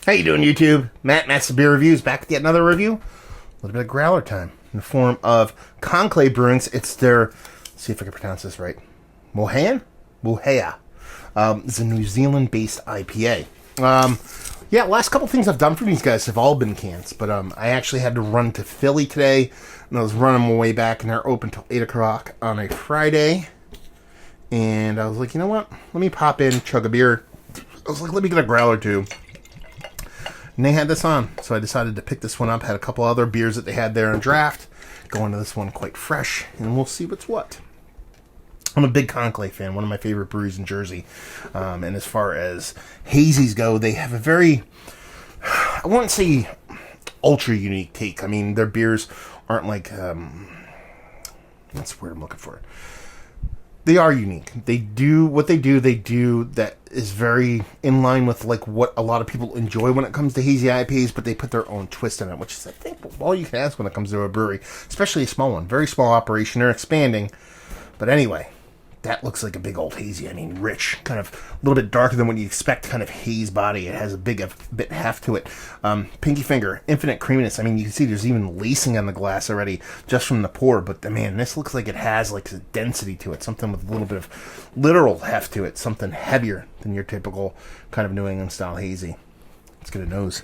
How you doing, YouTube? Matt's the Beer Reviews, back with yet another review. A little bit of growler time in the form of Conclave Brewing's. It's their, let's see if I can pronounce this right, Moehau. It's a New Zealand-based IPA. Yeah, last couple things I've done for these guys have all been cans, but I actually had to run to Philly today, and I was running my way back, and they're open till 8 o'clock on a Friday. And I was like, you know what? Let me pop in, chug a beer. I was like, let me get a growler too. And they had this on, so I decided to pick this one up. Had a couple other beers that they had there in draft. Going to this one quite fresh, and we'll see what's what. I'm a big Conclave fan, one of my favorite breweries in Jersey. And as far as Hazies go, they have a very, I won't say ultra unique take. I mean, their beers aren't like, that's the word I'm looking for. They are unique. They do what they do that is very in line with like what a lot of people enjoy when it comes to hazy IPAs, but they put their own twist in it, which is, I think, all you can ask when it comes to a brewery, especially a small one. Very small operation. They're expanding. But anyway, that looks like a big old hazy. I mean, rich, kind of a little bit darker than what you expect, kind of haze body. It has a bit heft to it. Pinky finger, infinite creaminess. I mean, you can see there's even lacing on the glass already just from the pour. But man, this looks like it has like a density to it, something with a little bit of literal heft to it, something heavier than your typical kind of New England style hazy. Let's get a nose.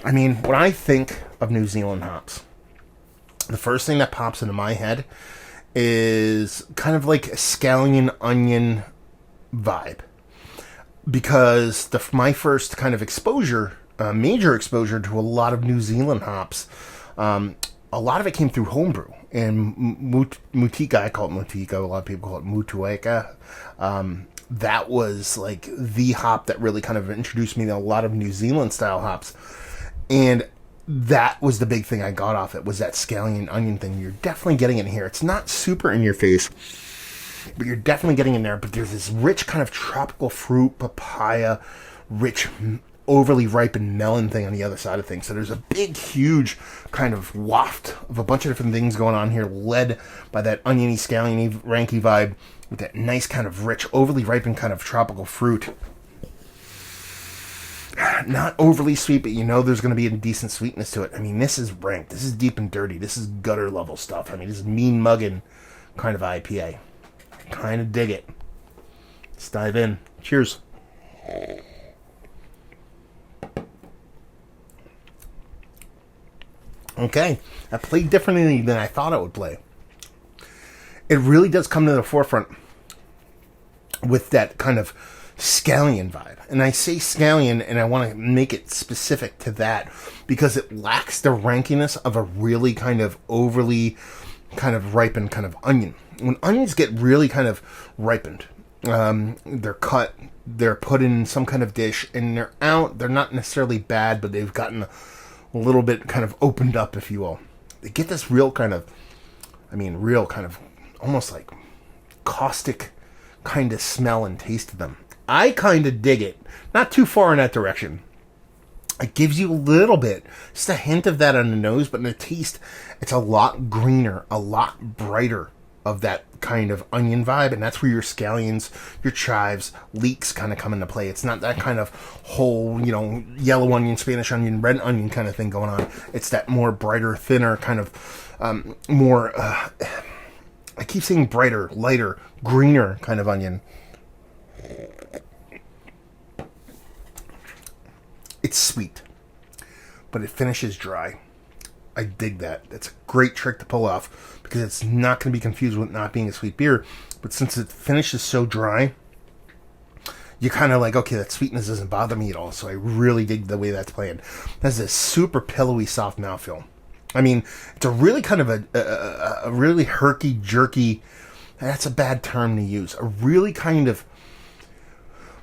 I mean, when I think of New Zealand hops, the first thing that pops into my head is kind of like a scallion onion vibe, because my first kind of exposure, major exposure to a lot of New Zealand hops, a lot of it came through homebrew and Mutika. I call it Mutika. A lot of people call it Mutueka. That was like the hop that really kind of introduced me to a lot of New Zealand style hops, and that was the big thing I got off it, was that scallion onion thing. You're definitely getting it in here. It's not super in your face, but you're definitely getting in there. But there's this rich kind of tropical fruit, papaya, rich, overly ripened melon thing on the other side of things. So there's a big, huge kind of waft of a bunch of different things going on here, led by that oniony, scalliony, ranky vibe with that nice kind of rich, overly ripened kind of tropical fruit. Not overly sweet, but you know there's going to be a decent sweetness to it. I mean, this is rank. This is deep and dirty. This is gutter level stuff. I mean, this is mean mugging kind of IPA. I kind of dig it. Let's dive in. Cheers. Okay. I played differently than I thought it would play. It really does come to the forefront with that kind of scallion vibe. And I say scallion, and I want to make it specific to that because it lacks the rankiness of a really kind of overly kind of ripened kind of onion. When onions get really kind of ripened, they're cut, they're put in some kind of dish, and they're out. They're not necessarily bad, but they've gotten a little bit kind of opened up, if you will. They get this real kind of, real kind of almost like caustic kind of smell and taste to them. I kind of dig it. Not too far in that direction. It gives you a little bit, just a hint of that on the nose, but in the taste, it's a lot greener, a lot brighter of that kind of onion vibe, and that's where your scallions, your chives, leeks kind of come into play. It's not that kind of whole, yellow onion, Spanish onion, red onion kind of thing going on. It's that more brighter, thinner kind of more, I keep saying brighter, lighter, greener kind of onion. It's sweet, but it finishes dry. I dig that. It's a great trick to pull off because it's not going to be confused with not being a sweet beer. But since it finishes so dry, you kind of like, okay, that sweetness doesn't bother me at all. So I really dig the way that's playing. It has this super pillowy, soft mouthfeel. I mean, it's a really kind of a really herky, jerky, that's a bad term to use. A really kind of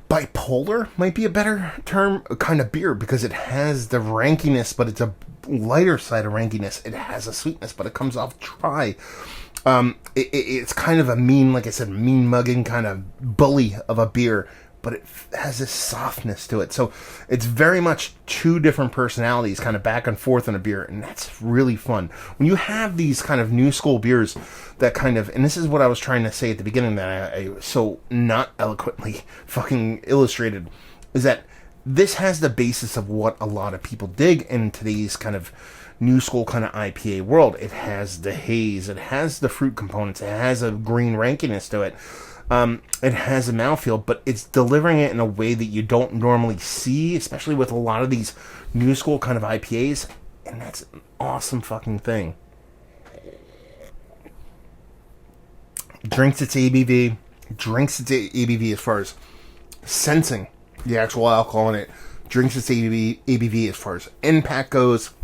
bipolar might be a better term, kind of beer, because it has the rankiness, but it's a lighter side of rankiness. It has a sweetness, but it comes off dry. It's kind of a mean, like I said, mean mugging kind of bully of a beer, but it has this softness to it. So it's very much two different personalities kind of back and forth in a beer, and that's really fun. When you have these kind of new school beers that kind of, and this is what I was trying to say at the beginning that I so not eloquently fucking illustrated, is that this has the basis of what a lot of people dig in today's kind of new school kind of IPA world. It has the haze, it has the fruit components, it has a green rankiness to it. It has a mouthfeel, but it's delivering it in a way that you don't normally see, especially with a lot of these new school kind of IPAs, and that's an awesome fucking thing. Drinks its ABV as far as sensing the actual alcohol in it. Drinks its ABV as far as impact goes.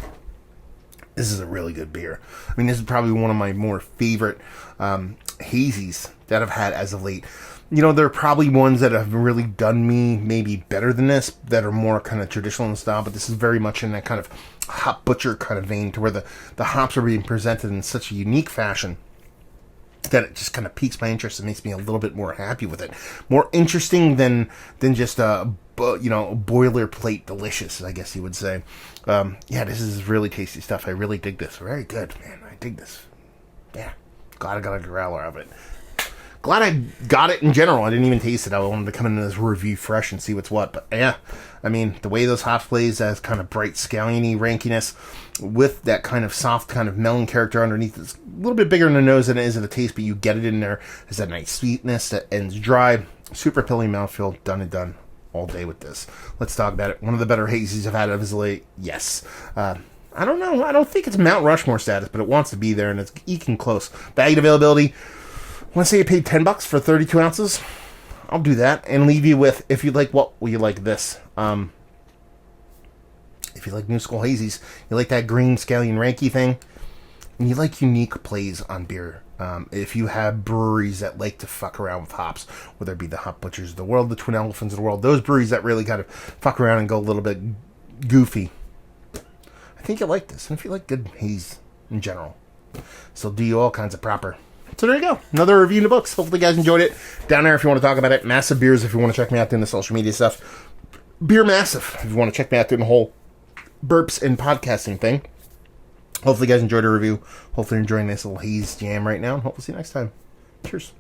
This is a really good beer. I mean, this is probably one of my more favorite hazies that I've had as of late. You know, there are probably ones that have really done me maybe better than this, that are more kind of traditional in style, but this is very much in that kind of hop butcher kind of vein, to where the hops are being presented in such a unique fashion that it just kind of piques my interest and makes me a little bit more happy with it. More interesting than just boilerplate delicious, I guess you would say. Yeah, this is really tasty stuff. I really dig this. Very good, man. I dig this. Yeah. Glad I got a growler of it. Glad I got it in general. I didn't even taste it. I wanted to come into this review fresh and see what's what. But yeah, I mean, the way those hops plays as kind of bright scalliony rankiness with that kind of soft kind of melon character underneath. It's a little bit bigger in the nose than it is in the taste, but you get it in there. There's that nice sweetness that ends dry. Super pilly mouthfeel. Done and done all day with this. Let's talk about it. One of the better hazies I've had of late. Yes. I don't know. I don't think it's Mount Rushmore status, but it wants to be there, and it's eking close. Bagged availability. Want to say you paid $10 for 32 ounces? I'll do that and leave you with, if you like what, will you like this? If you like new school hazies, you like that green scallion ranky thing, and you like unique plays on beer. If you have breweries that like to fuck around with hops, whether it be the Hop Butchers of the world, the Twin Elephants of the world, those breweries that really kind of fuck around and go a little bit goofy, I think you like this. And if you like good haze in general, so do you all kinds of proper. So there you go. Another review in the books. Hopefully you guys enjoyed it. Down there if you want to talk about it. Massive Beers if you want to check me out doing the social media stuff. Beer Massive if you want to check me out doing the whole burps and podcasting thing. Hopefully you guys enjoyed the review. Hopefully you're enjoying this little haze jam right now. And hopefully see you next time. Cheers.